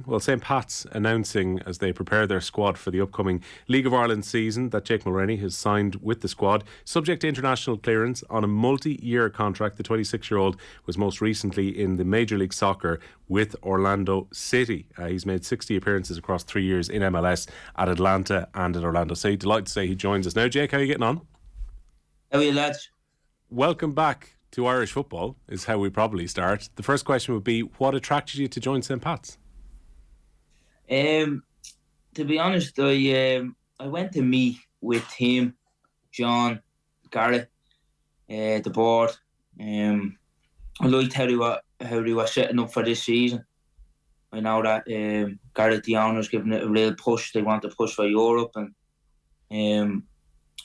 Well, St. Pat's announcing as they prepare their squad for the upcoming League of Ireland season that Jake Mulraney has signed with the squad, subject to international clearance on a multi-year contract. The 26-year-old was most recently in the Major League Soccer with Orlando City. He's made 60 appearances across 3 years in MLS at Atlanta and at Orlando City. Delighted to say he joins us now. Jake, how are you getting on? How are you, lads? Welcome back to Irish football is how we probably start. The first question would be, what attracted you to join St. Pat's? To be honest, I went to meet with Tim, John, Garrett, the board. I liked how they were setting up for this season. I know that Garrett, the owner's giving it a real push. They want to push for Europe, and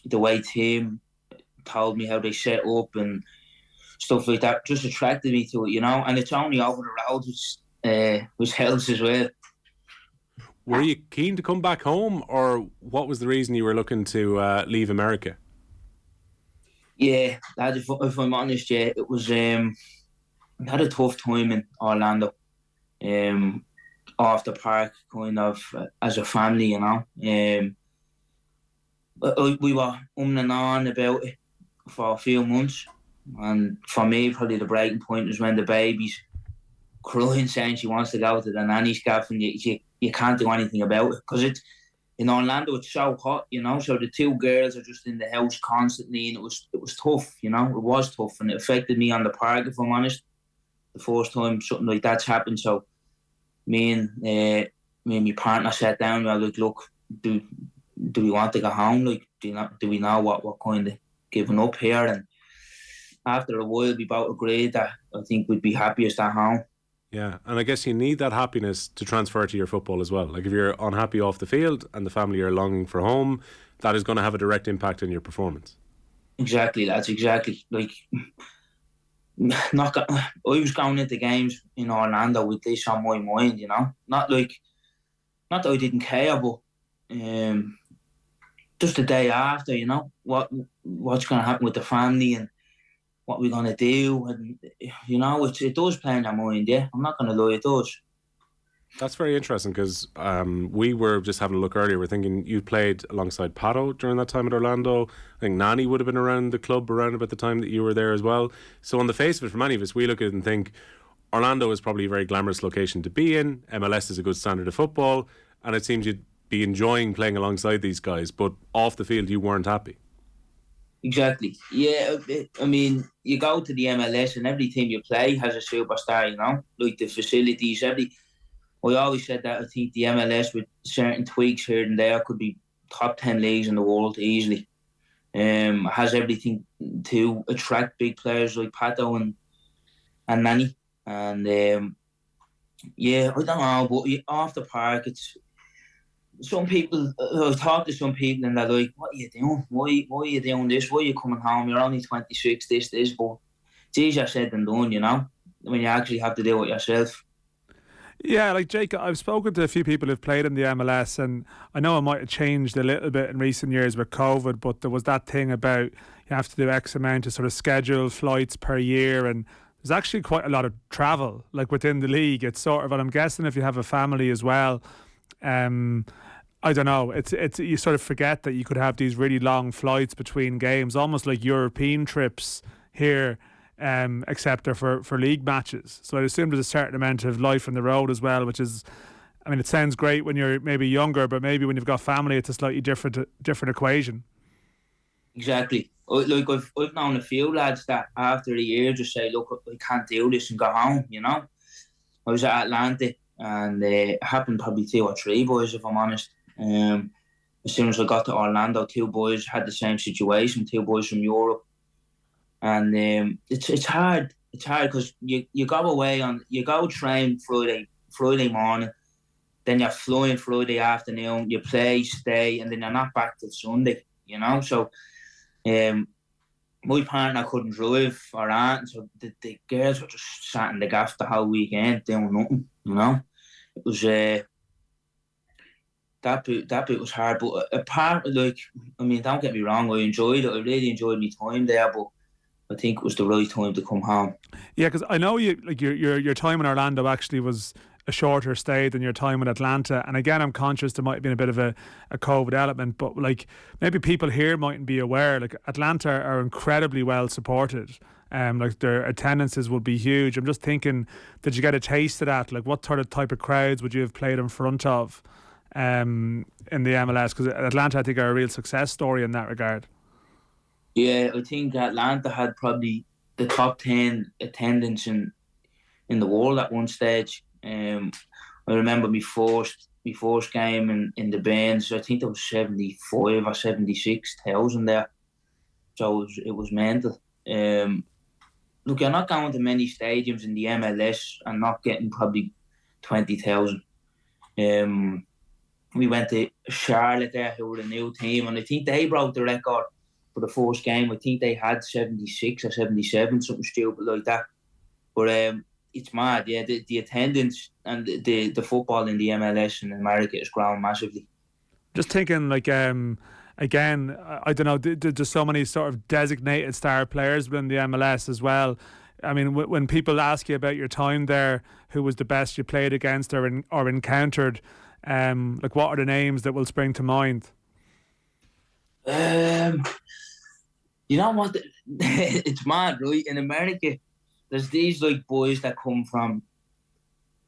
the way Tim told me how they set up and stuff like that just attracted me to it, and it's only over the road, which helps as well. Were you keen to come back home, or what was the reason you were looking to leave America? Yeah, lad, if I'm honest, it was I had a tough time in Orlando, off the park, kind of as a family, we were and on about it for a few months. And for me, probably the breaking point was when the baby's crying, saying she wants to go to the nanny's gaff, and you can't do anything about it because it's in Orlando. It's so hot, So the two girls are just in the house constantly, and it was tough, It was tough, and it affected me on the park. If I'm honest, the first time something like that's happened. So me and my partner sat down. And we were like, look, do we want to go home? Like, do we know what we're kind of giving up here? And after a while, we both agreed that I think we'd be happiest at home. Yeah, and I guess you need that happiness to transfer to your football as well. Like, if you're unhappy off the field and the family are longing for home, that is going to have a direct impact on your performance. Exactly, that's exactly. Like, I was going into games in Orlando with this on my mind, Not that I didn't care, but just the day after, what's going to happen with the family and what we're going to do, and it does play in your mind. I'm not going to lie, it does. That's very interesting, because we were just having a look earlier. We're thinking you played alongside Pato during that time at Orlando. I think Nani would have been around the club around about the time that you were there as well. So on the face of it, for many of us, we look at it and think Orlando is probably a very glamorous location to be in. MLS is a good standard of football, and it seems you'd be enjoying playing alongside these guys, but off the field you weren't happy. Exactly. Yeah, I mean, you go to the MLS and every team you play has a superstar, like the facilities, I always said that I think the MLS, with certain tweaks here and there, could be top 10 leagues in the world easily. Has everything to attract big players like Pato and Nani. And I don't know, but off the park, it's some people. I've talked to some people and they're like, "What are you doing? Why are you doing this? Why are you coming home? You're only 26. This." But it's easier said than done, when you actually have to do it yourself. Yeah, like Jake, I've spoken to a few people who've played in the MLS, and I know it might have changed a little bit in recent years with COVID, but there was that thing about you have to do X amount of sort of scheduled flights per year, and there's actually quite a lot of travel, like within the league. It's sort of, and I'm guessing if you have a family as well, I don't know, it's you sort of forget that you could have these really long flights between games, almost like European trips here. Except they're for league matches. So I assume there's a certain amount of life on the road as well, which is, I mean, it sounds great when you're maybe younger, but maybe when you've got family, it's a slightly different equation. Exactly. Like I've known a few lads that after a year just say, look, I can't do this and go home, I was at Atlanta, and it happened probably 2 or 3 boys, if I'm honest. As soon as I got to Orlando, 2 boys had the same situation, 2 boys from Europe. And it's hard. It's hard because you go away you go train Friday morning, then you're flying Friday afternoon, you play, stay, and then you're not back till Sunday, So my partner couldn't drive or aunt, so the girls were just sat in the gaff the whole weekend doing nothing, It was that bit was hard, but apart, like, I mean, don't get me wrong, I enjoyed it. I really enjoyed my time there, but I think it was the right time to come home. Yeah, because I know your time in Orlando actually was a shorter stay than your time in Atlanta. And again, I'm conscious there might have been a bit of a COVID element, but like maybe people here mightn't be aware. Like Atlanta are incredibly well supported. Like their attendances would be huge. I'm just thinking, did you get a taste of that? Like what sort of type of crowds would you have played in front of in the MLS? Because Atlanta, I think, are a real success story in that regard. Yeah, I think Atlanta had probably the top 10 attendance in the world at one stage. I remember my first game in the Bains. I think there was 75 or 76,000 there. So it was mental. Look, you're not going to many stadiums in the MLS and not getting probably 20,000. We went to Charlotte there, who were a new team, and I think they broke the record for the first game. I think they had 76 or 77, something stupid like that. But it's mad, yeah. The attendance and the football in the MLS in America has grown massively. Just thinking, like, again, I don't know, there's so many sort of designated star players within the MLS as well. I mean, when people ask you about your time there, who was the best you played against or encountered, like what are the names that will spring to mind? You know what? It's mad, right? In America, there's these like boys that come from,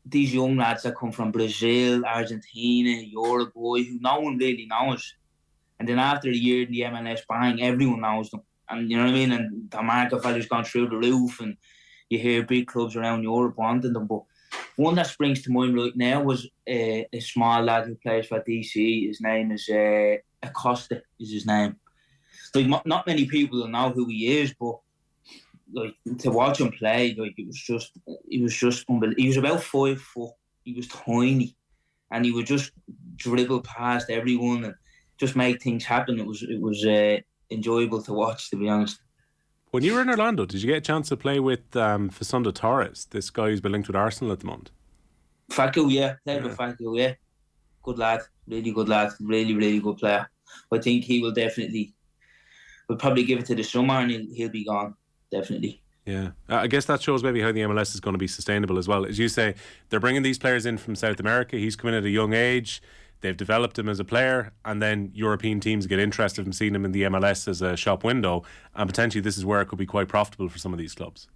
these young lads that come from Brazil, Argentina, Uruguay, who no one really knows. And then after a year in the MLS, bang, everyone knows them. And you know what I mean? And the market value's gone through the roof, and you hear big clubs around Europe wanting them. But one that springs to mind right now was a small lad who plays for DC. His name is Acosta, is his name. Like, not many people will know who he is, but like to watch him play, like it was just unbelievable. He was about 5 foot. He was tiny, and he would just dribble past everyone and just make things happen. It was enjoyable to watch, to be honest. When you were in Orlando, did you get a chance to play with Facundo Torres, this guy who's been linked with Arsenal at the moment? Facu, yeah. Played with Facu, yeah. Good lad. Really good lad. Really, really good player. I think he will definitely... We'll probably give it to the summer and he'll be gone. Definitely. Yeah. I guess that shows maybe how the MLS is going to be sustainable as well. As you say, they're bringing these players in from South America. He's come in at a young age. They've developed him as a player, and then European teams get interested in seeing him in the MLS as a shop window, and potentially this is where it could be quite profitable for some of these clubs.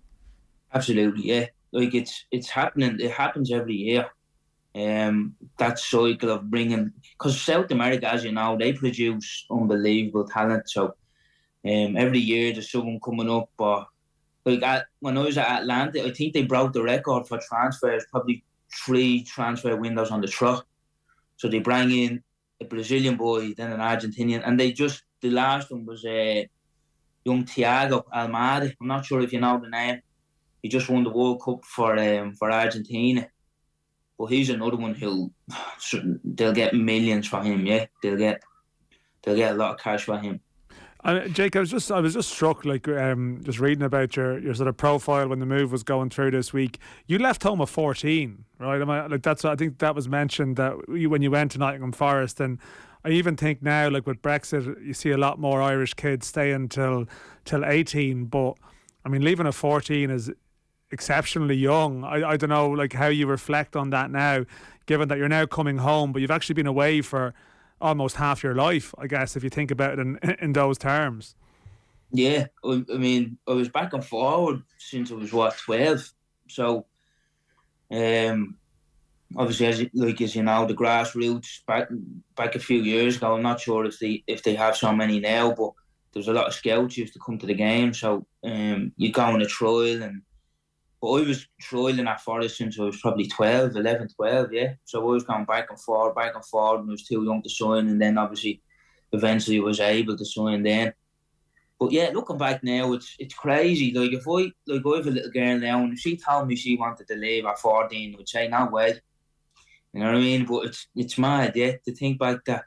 Absolutely, yeah. Like it's happening. It happens every year. That cycle of bringing, because South America, as you know, they produce unbelievable talent. So every year there's someone coming up. Or like when I was at Atlanta, I think they broke the record for transfers. Probably 3 transfer windows on the trot. So they bring in a Brazilian boy, then an Argentinian, and the last one was young Thiago Almada. I'm not sure if you know the name. He just won the World Cup for Argentina. But he's another one they'll get millions for him, yeah. They'll get a lot of cash for him. Jake, I was just struck, like just reading about your sort of profile when the move was going through this week. You left home at 14, right? I think that was mentioned that when you went to Nottingham Forest, and I even think now, like with Brexit, you see a lot more Irish kids staying till 18. But I mean, leaving at 14 is exceptionally young. I don't know, like how you reflect on that now, given that you're now coming home, but you've actually been away for almost half your life, I guess, if you think about it in those terms. Yeah, I mean, I was back and forward since I was 12. So, obviously, as you know, the grassroots back a few years ago. I'm not sure if they have so many now, but there's a lot of scouts used to come to the game. So, you go on a trial, but I was trialling at Forest since I was probably 12, yeah. So I was going back and forth, and I was too young to sign, and then obviously, eventually I was able to sign then. But yeah, looking back now, it's crazy. Like if I have a little girl now, and if she told me she wanted to leave at 14, I would say, no way. You know what I mean? But it's mad, yeah, to think back that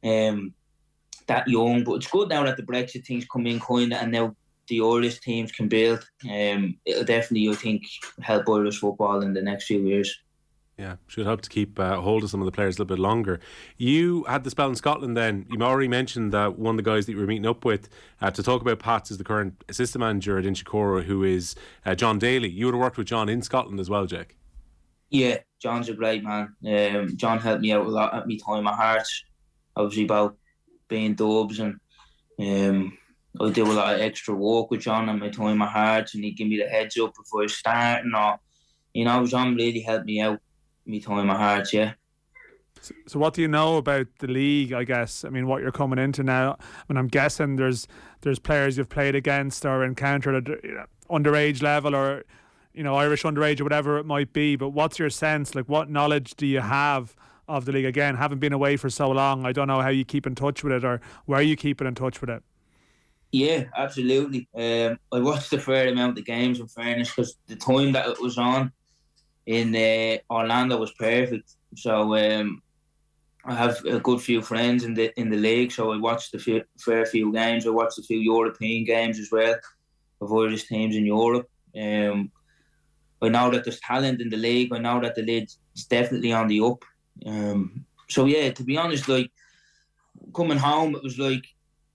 young. But it's good now that the Brexit things come in kind of, and now the Irish teams can build. It'll definitely, I think, help Irish football in the next few years. Yeah, should hope to keep hold of some of the players a little bit longer. You had the spell in Scotland then. You already mentioned that one of the guys that you were meeting up with to talk about Pats is the current assistant manager at Inchicore, who is John Daly. You would have worked with John in Scotland as well, Jake. Yeah, John's a great man. John helped me out a lot at my time at Hearts. Obviously about being Dubs, and I do a lot of extra work with John at my time at Hearts, and he'd give me the heads up before I starting, or John really helped me out my time at Hearts, yeah. So what do you know about the league, I guess? I mean, what you're coming into now. I mean, I'm guessing there's players you've played against or encountered at underage level, or Irish underage or whatever it might be. But what's your sense? Like, what knowledge do you have of the league? Again, having been away for so long, I don't know how you keep in touch with it, or where you keep in touch with it. Yeah, absolutely. I watched a fair amount of games, in fairness, because the time that it was on in Orlando was perfect. So I have a good few friends in the league, so I watched a fair few games. I watched a few European games as well of Irish teams in Europe. I know that there's talent in the league. I know that the league is definitely on the up. So yeah, to be honest, like coming home, it was like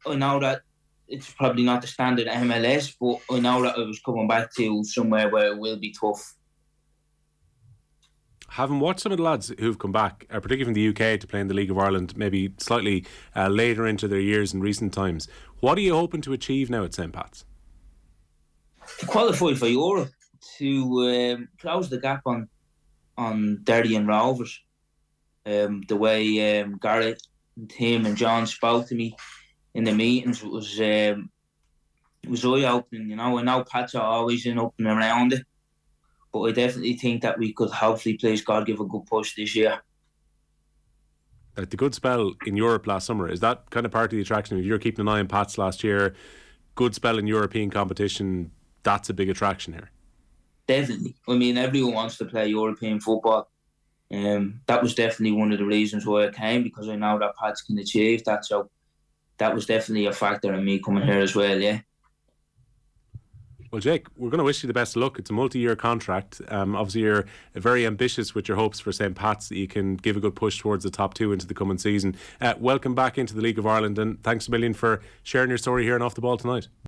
I know that it's probably not the standard MLS, but I know that I was coming back to somewhere where it will be tough. Having watched some of the lads who've come back, particularly from the UK, to play in the League of Ireland, maybe slightly later into their years in recent times, what are you hoping to achieve now at St. Pat's? To qualify for Europe, to close the gap on Derry and Rovers. The way Garrett and Tim and John spoke to me in the meetings was eye-opening. I know Pats are always in up and around it, but I definitely think that we could hopefully, please God, give a good push this year. The good spell in Europe last summer, is that kind of part of the attraction? If you're keeping an eye on Pats last year, good spell in European competition, that's a big attraction here. Definitely. I mean, everyone wants to play European football. That was definitely one of the reasons why I came, because I know that Pats can achieve that. So that was definitely a factor in me coming here as well, yeah. Well, Jake, we're going to wish you the best of luck. It's a multi-year contract. Obviously, you're very ambitious with your hopes for St. Pat's that you can give a good push towards the top two into the coming season. Welcome back into the League of Ireland, and thanks a million for sharing your story here and Off the Ball tonight.